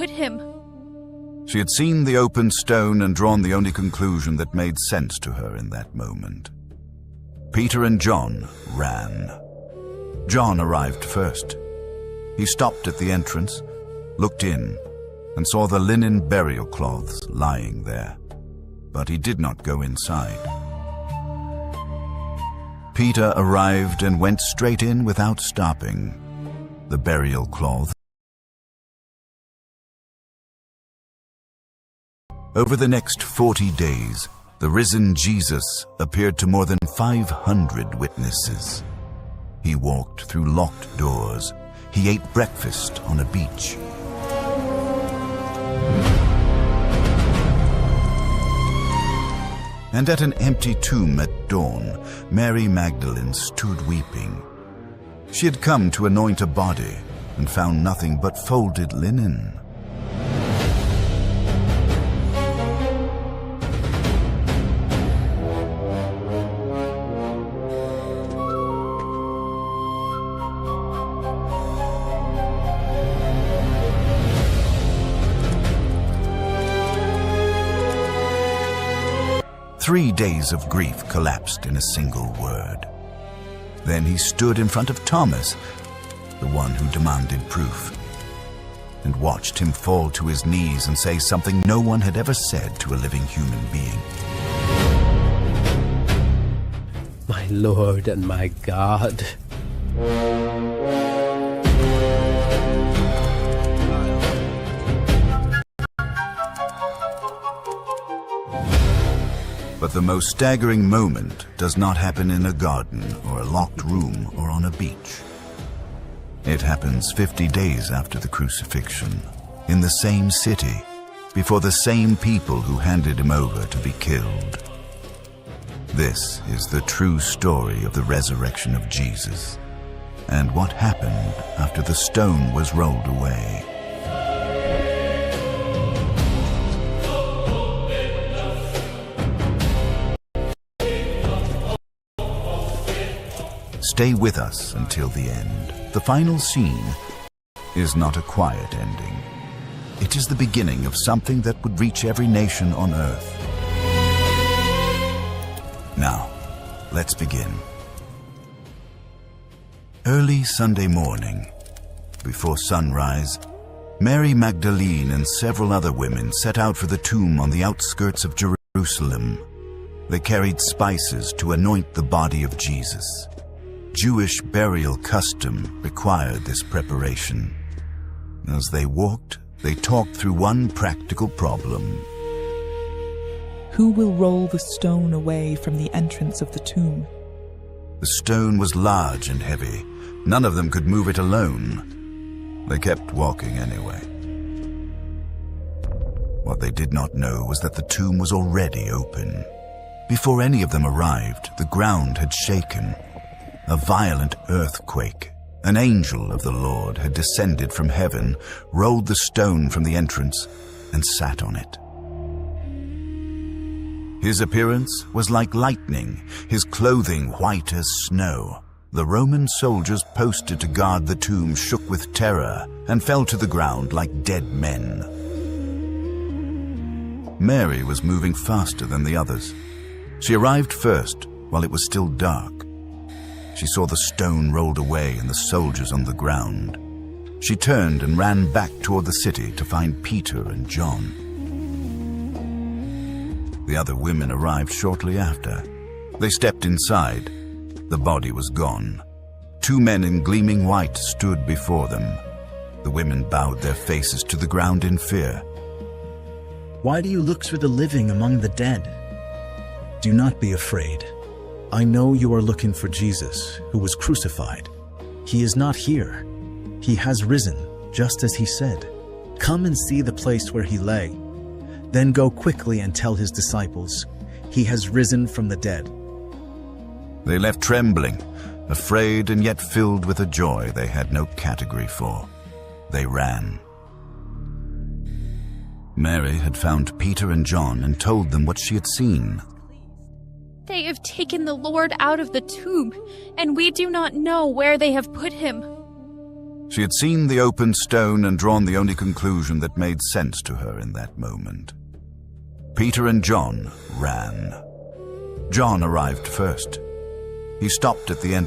put him. She had seen the open stone and drawn the only conclusion that made sense to her in that moment. Peter and John ran. John arrived first. He stopped at the entrance, looked in, and saw the linen burial cloths lying there. But he did not go inside. Peter arrived and went straight in without stopping. The burial cloths. Over the next 40 days, the risen Jesus appeared to more than 500 witnesses. He walked through locked doors. He ate breakfast on a beach. And at an empty tomb at dawn, Mary Magdalene stood weeping. She had come to anoint a body and found nothing but folded linen. Three days of grief collapsed in a single word. Then he stood in front of Thomas, the one who demanded proof, and watched him fall to his knees and say something no one had ever said to a living human being. My Lord and my God. But the most staggering moment does not happen in a garden or a locked room or on a beach. It happens 50 days after the crucifixion, in the same city, before the same people who handed him over to be killed. This is the true story of the resurrection of Jesus, and what happened after the stone was rolled away. Stay with us until the end. The final scene is not a quiet ending. It is the beginning of something that would reach every nation on earth. Now, let's begin. Early Sunday morning, before sunrise, Mary Magdalene and several other women set out for the tomb on the outskirts of Jerusalem. They carried spices to anoint the body of Jesus. Jewish burial custom required this preparation. As they walked, they talked through one practical problem. Who will roll the stone away from the entrance of the tomb? The stone was large and heavy. None of them could move it alone. They kept walking anyway. What they did not know was that the tomb was already open. Before any of them arrived, the ground had shaken. A violent earthquake. An angel of the Lord had descended from heaven, rolled the stone from the entrance, and sat on it. His appearance was like lightning, his clothing white as snow. The Roman soldiers posted to guard the tomb shook with terror and fell to the ground like dead men. Mary was moving faster than the others. She arrived first while it was still dark. She saw the stone rolled away and the soldiers on the ground. She turned and ran back toward the city to find Peter and John. The other women arrived shortly after. They stepped inside. The body was gone. Two men in gleaming white stood before them. The women bowed their faces to the ground in fear. Why do you look for the living among the dead? Do not be afraid. I know you are looking for Jesus, who was crucified. He is not here. He has risen, just as he said. Come and see the place where he lay. Then go quickly and tell his disciples, he has risen from the dead. They left trembling, afraid and yet filled with a joy they had no category for. They ran. Mary had found Peter and John and told them what she had seen. They have taken the Lord out of the tomb, and we do not know where they have put him. She had seen the open stone and drawn the only conclusion that made sense to her in that moment. Peter and John ran. John arrived first. He stopped at the entrance.